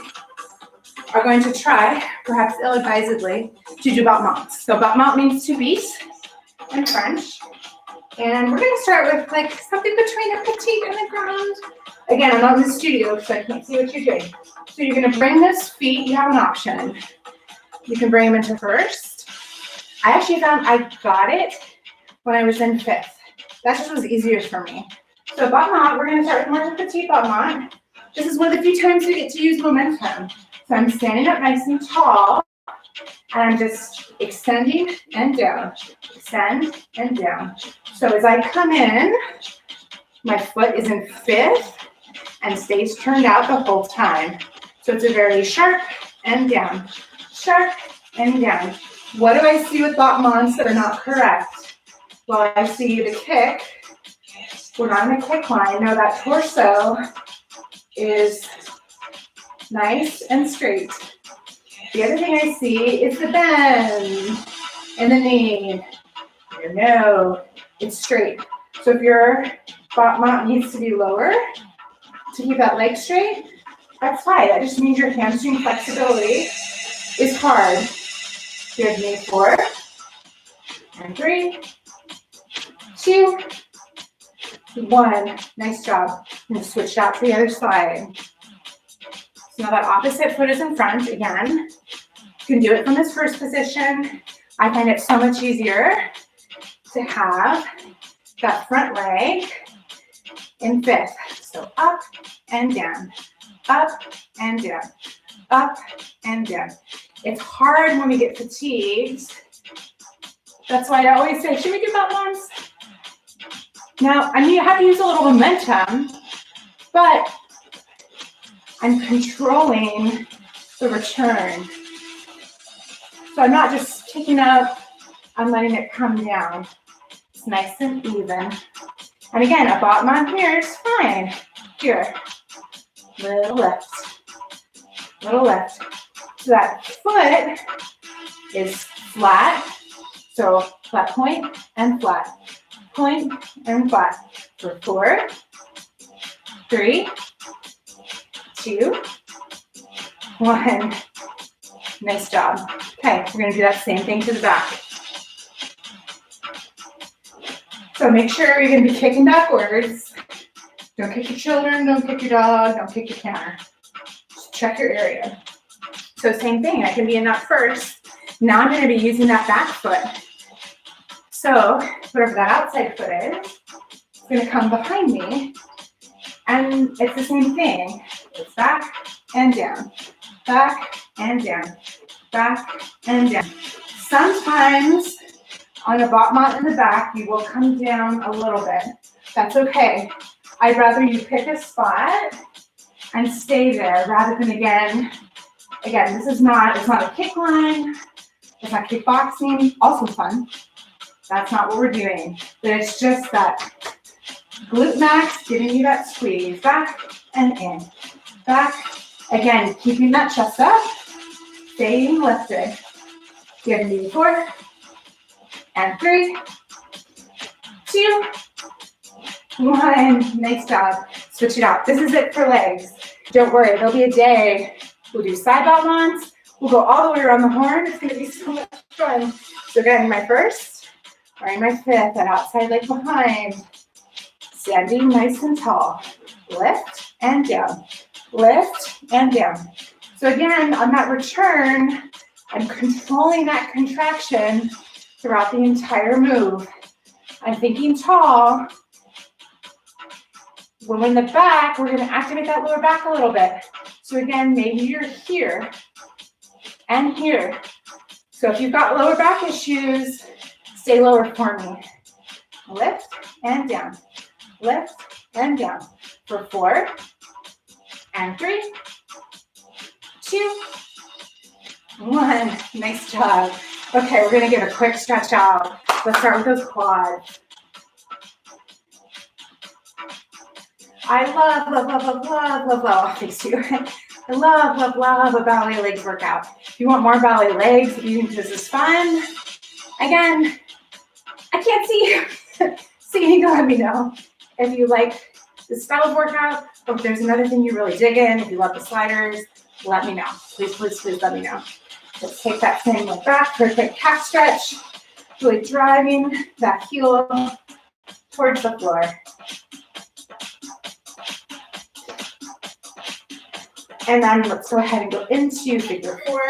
are going to try, perhaps ill-advisedly, to do battements. So battement means to beat in French. And we're going to start with like something between a petite and the ground. Again, I'm not in the studio, so I can't see what you're doing. So you're going to bring this feet. You have an option. You can bring them into first. I actually found I got it when I was in fifth. That just was easier for me. So battement, we're going to start with more petite battement. This is one of the few times we get to use momentum. So I'm standing up nice and tall, and I'm just extending and down, extend and down. So as I come in, my foot is in fifth and stays turned out the whole time. So it's a very sharp and down, sharp and down. What do I see with battements that are not correct? Well, I see the kick. We're not in a kick line. No, that torso is nice and straight. The other thing I see is the bend in the knee. No, it's straight. So if your battement needs to be lower to keep that leg straight, that's fine. That just means your hamstring flexibility is hard. Give me 4 and 3, 2, 1. Nice job. I'm going to switch that to the other side. So now that opposite foot is in front again. You can do it from this first position. I find it so much easier to have that front leg in fifth. So up and down, up and down, up and down. It's hard when we get fatigued. That's why I always say, should we do battements? Now, I mean, you have to use a little momentum, but I'm controlling the return. So I'm not just kicking up, I'm letting it come down. It's nice and even. And again, a battement here is fine. Here, little lift, little lift. So that foot is flat. So flat point and flat, point and flat. For 4, 3, 2, 1. Nice job. Okay, we're going to do that same thing to the back. So make sure you're going to be kicking backwards. Don't kick your children, don't kick your dog, don't kick your counter. Just check your area. So same thing, I can be in that first. Now I'm going to be using that back foot. So whatever that outside foot is, it's going to come behind me. And it's the same thing. It's back and down, back and down, back and down. Sometimes on a battement in the back, you will come down a little bit. That's okay. I'd rather you pick a spot and stay there rather than again, this is not, it's not a kick line, it's not kickboxing, also fun. That's not what we're doing. But it's just that glute max giving you that squeeze, back and in, back. Again, keeping that chest up, staying lifted. Give me 4 and 3, 2, 1. Nice job. Switch it out. This is it for legs. Don't worry, there'll be a day we'll do side battements. We'll go all the way around the horn. It's going to be so much fun. So again, my first, or in my fifth, that outside leg behind. Standing nice and tall. Lift and down. Lift and down. So again, on that return, I'm controlling that contraction throughout the entire move. I'm thinking tall. When we're in the back, we're going to activate that lower back a little bit. So again, maybe you're here and here. So if you've got lower back issues, stay lower for me. Lift and down. Lift and down. For 4 and 3, 2, 1. Nice job. Okay, we're going to give a quick stretch out. Let's start with those quads. I love these two. I love, love, love a ballet legs workout. If you want more ballet legs, if you think this is fun, again, I can't see you, so you need to let me know if you like this style of workout, or if there's another thing you really dig in, if you love the sliders, let me know. Please, please, please let me know. Let's take that same leg back for a quick calf stretch, really driving that heel towards the floor. And then let's go ahead and go into figure four.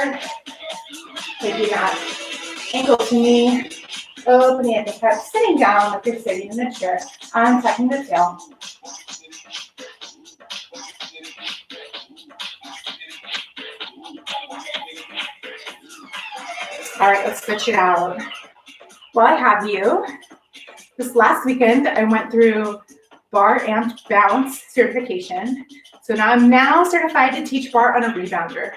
Taking that ankle to knee, opening at the hip, sitting down like you're sitting in a chair, untucking the tail. All right, let's switch it out. While I have you, this last weekend I went through Barre and Bounce certification. So now I'm certified to teach Barre on a rebounder.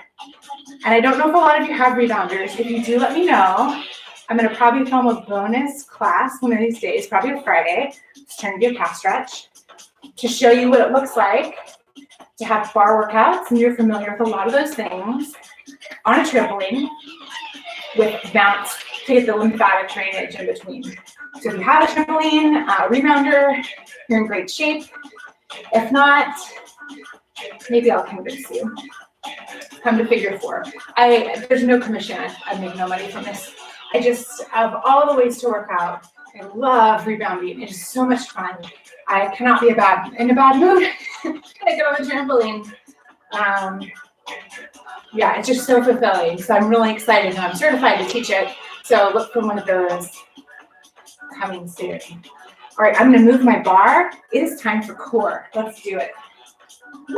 And I don't know if a lot of you have rebounders. If you do, let me know. I'm going to probably film a bonus class one of these days, probably a Friday. Just trying to do a calf stretch to show you what it looks like to have Barre workouts, and you're familiar with a lot of those things, on a trampoline with Bounce to get the lymphatic drainage in between. So if you have a trampoline, rebounder, you're in great shape. If not, maybe I'll convince you. Come to figure four. There's no commission. I make no money from this. I just have all the ways to work out. I love rebounding. It's so much fun. I cannot be in a bad mood. I get on the trampoline. Yeah, it's just so fulfilling. So I'm really excited, and I'm certified to teach it. So look for one of those coming soon. All right, I'm going to move my bar. It is time for core. Let's do it. Woo.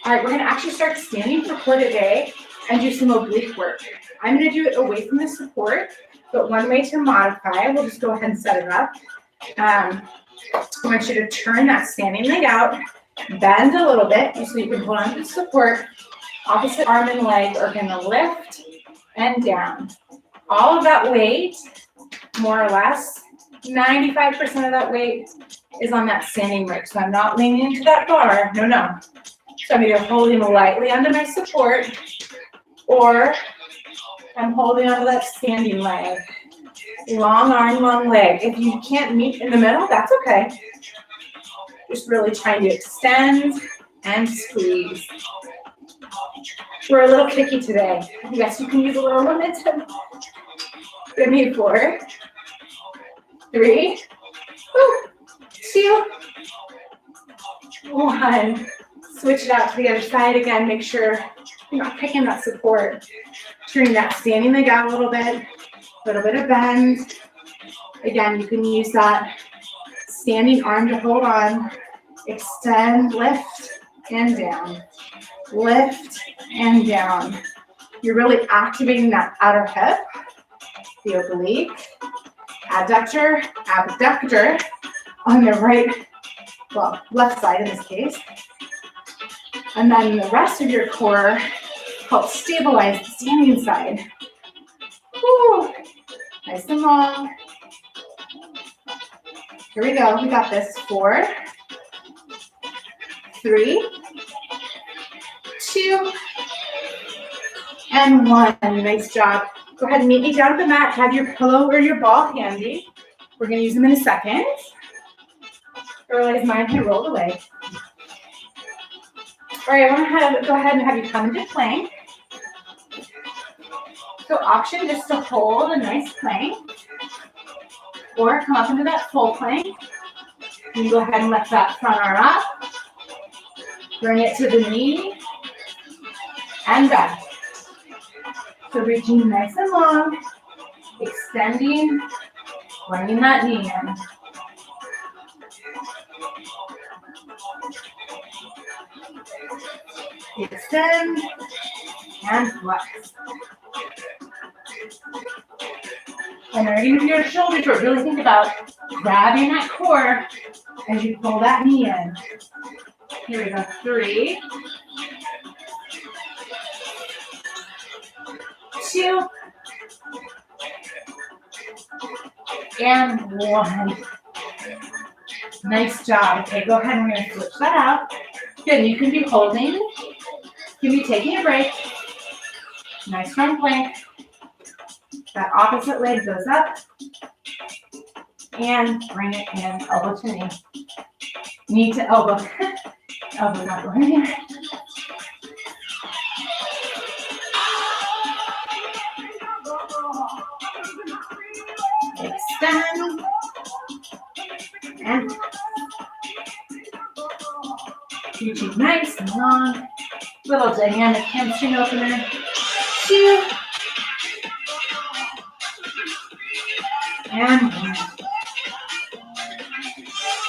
All right, we're going to actually start standing for core today and do some oblique work. I'm going to do it away from the support, but one way to modify, we'll just go ahead and set it up. I want you to turn that standing leg out, bend a little bit so you can hold on to the support. Opposite arm and leg are going to lift and down. All of that weight, more or less, 95% of that weight is on that standing leg. So I'm not leaning into that bar. No. So I'm either holding lightly onto my support, or I'm holding onto that standing leg. Long arm, long leg. If you can't meet in the middle, that's okay. Just really trying to extend and squeeze. We're a little kicky today. Yes, you can use a little momentum. Give me 4, 3, 2, 1. Switch it out to the other side again. Make sure you're not picking that support. Turning that standing leg out a little bit of bend. Again, you can use that standing arm to hold on. Extend, lift, and down. Lift and down. You're really activating that outer hip, the oblique, adductor, abductor on the right, left side in this case. And then the rest of your core helps stabilize the standing side. Woo. Nice and long. Here we go. We got this. 4, 3, 2, and 1. Nice job. Go ahead and meet me down at the mat. Have your pillow or your ball handy. We're going to use them in a second. I realize mine had rolled away. All right, I want to go ahead and have you come into plank. So option just to hold a nice plank, or come up into that full plank. You can go ahead and lift that front arm up. Bring it to the knee and back. So reaching nice and long, extending, bringing that knee in. Extend and flex. And then you're going to do your shoulder to really think about grabbing that core as you pull that knee in. Here we go. 3, 2, and 1. Nice job. Okay, go ahead and we're gonna switch that out. Good, you can be holding, you can be taking a break. Nice strong plank. That opposite leg goes up. And bring it in, elbow to knee. Knee to elbow. Elbow not going here. Extend. And reaching nice and long. Little dynamic hamstring opener. 2. And 1.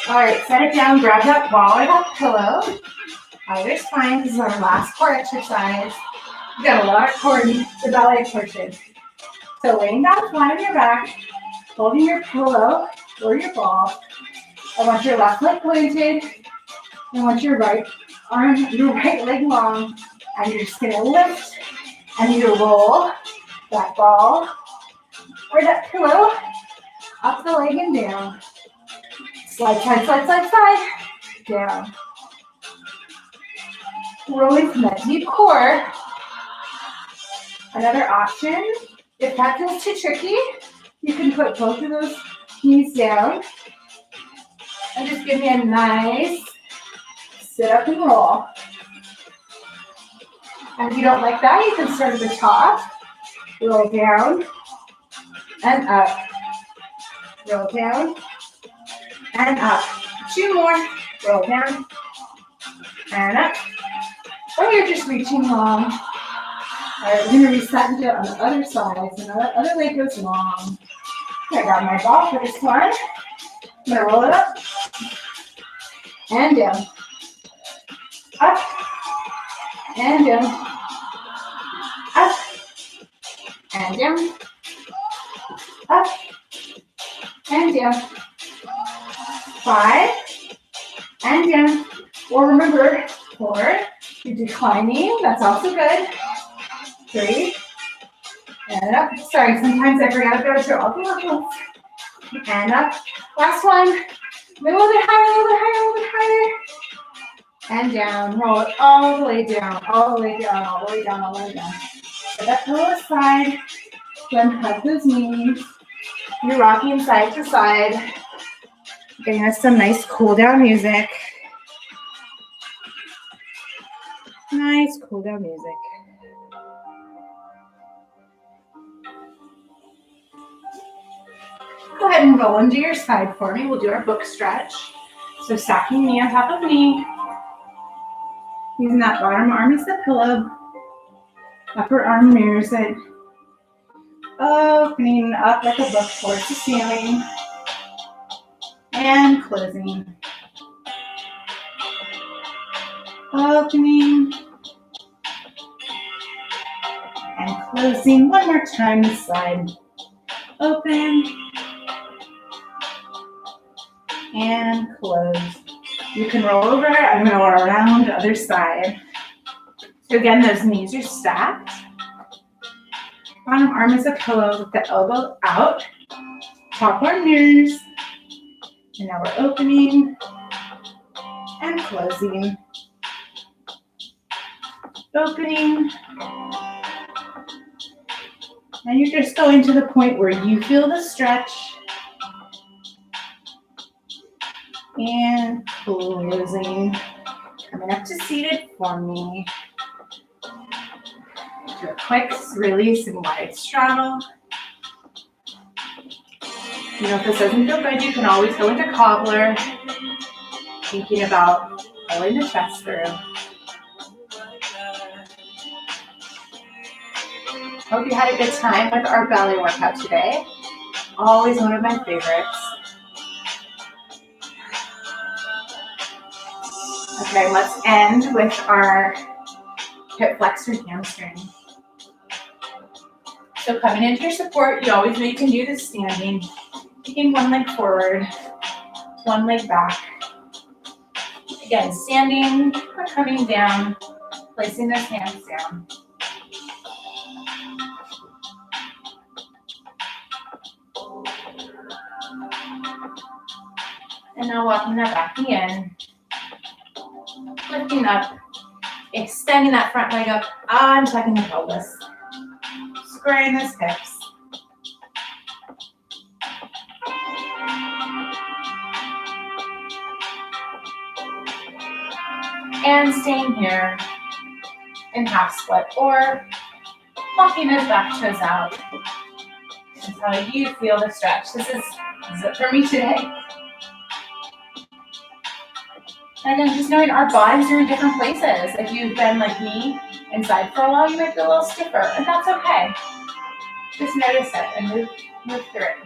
All right, set it down, grab that ball or that pillow. Other spine, this is our last core exercise. You got a lot of core in the ballet portion. So laying down flat on your back, holding your pillow or your ball. I want your left leg pointed. I want your right arm, your right leg long. And you're just gonna lift and either roll that ball or that pillow up the leg and down. Slide, slide, slide, slide, slide. Down. Rolling from that deep core. Another option, if that feels too tricky, you can put both of those knees down and just give me a nice sit up and roll. And if you don't like that, you can start at the top, roll down and up, roll down and up. 2 more, roll down and up. Or you're just reaching long. All right, we're gonna reset and do it on the other side. So now that other leg goes long. I got my ball for this one. I'm gonna roll it up and down. Up and down. Up and down. Up and down. 5 and down. Or remember, 4, you're declining. That's also good. 3 and up. Sorry, sometimes I forgot to go through all the levels. And up. Last one. A little bit higher, a little bit higher, a little bit higher. And down. Roll it all the way down, all the way down, all the way down, all the way down. Set that pillow aside. Then hug those knees. You're rocking side to side. Getting us some nice cool down music. Nice cool down music. Go ahead and roll into your side for me. We'll do our book stretch. So stacking knee on top of knee. Using that bottom arm as the pillow. Upper arm mirrors it. Opening up like a book towards the ceiling. And closing. Opening. And closing. One more time this side. Open. And close. You can roll over. I'm going to roll around the other side. So again, those knees are stacked. Bottom arm is a pillow with the elbow out. Top arm mirrors. And now we're opening and closing. Opening. And you're just going to the point where you feel the stretch. And closing. Coming up to seated for me. Do a quick release and wide straddle. You know, if this doesn't feel good, you can always go into cobbler, thinking about pulling the chest through. Hope you had a good time with our ballet workout today. Always one of my favorites. Okay, let's end with our hip flexor hamstring. So coming into your support, you always know you can do this standing. Taking one leg forward, one leg back. Again, standing or coming down, placing those hands down. And now walking that back knee in, lifting up, extending that front leg up, untucking the pelvis, squaring those hips. And staying here in half split or walking those back toes out. This is how you feel the stretch. This is it for me today. And then just knowing our bodies are in different places. If you've been like me inside for a while, you might be a little stiffer, and that's okay. Just notice it and move through it.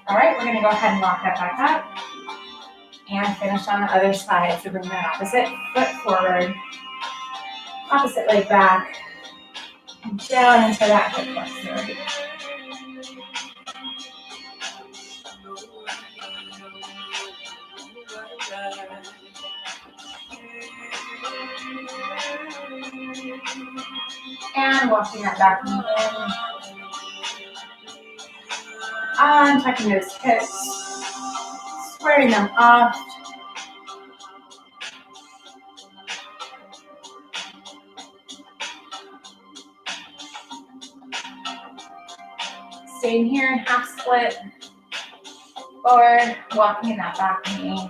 All right, we're gonna go ahead and walk that back up and finish on the other side. So bring that opposite foot forward, opposite leg back, and down into that hip flexor. And walking that back knee in. Untucking those hips, squaring them off. Staying here in half split or walking that back knee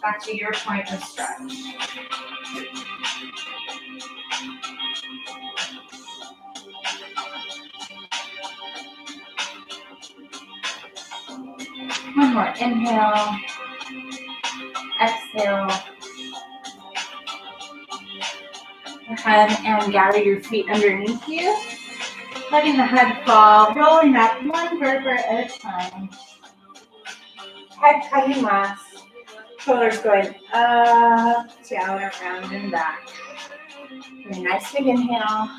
back to your point of stretch. One more inhale, exhale. Go ahead and gather your feet underneath you, letting the head fall, rolling up one vertebra at a time. Head coming last, shoulders going up, down, around, and back. Very nice big inhale.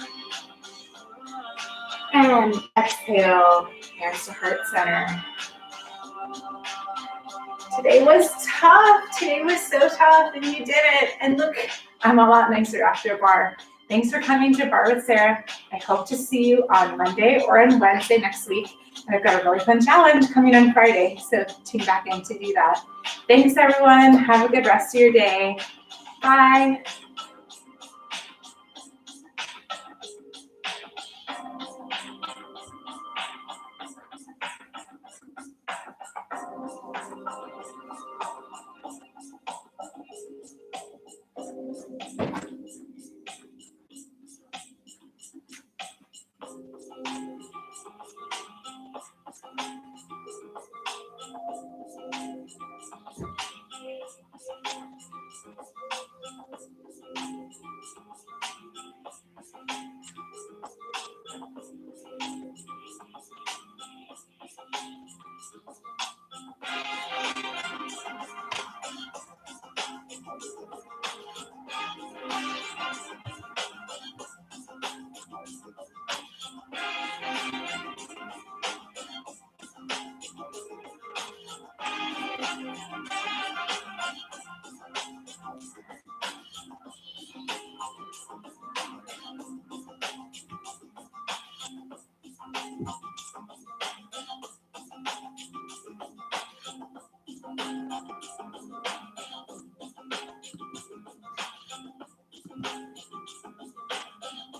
And exhale, hands to heart center. Today was tough. Today was so tough, and you did it. And look, I'm a lot nicer after Barre. Thanks for coming to Barre with Sarah. I hope to see you on Monday or on Wednesday next week. And I've got a really fun challenge coming on Friday, so tune back in to do that. Thanks, everyone. Have a good rest of your day. Bye.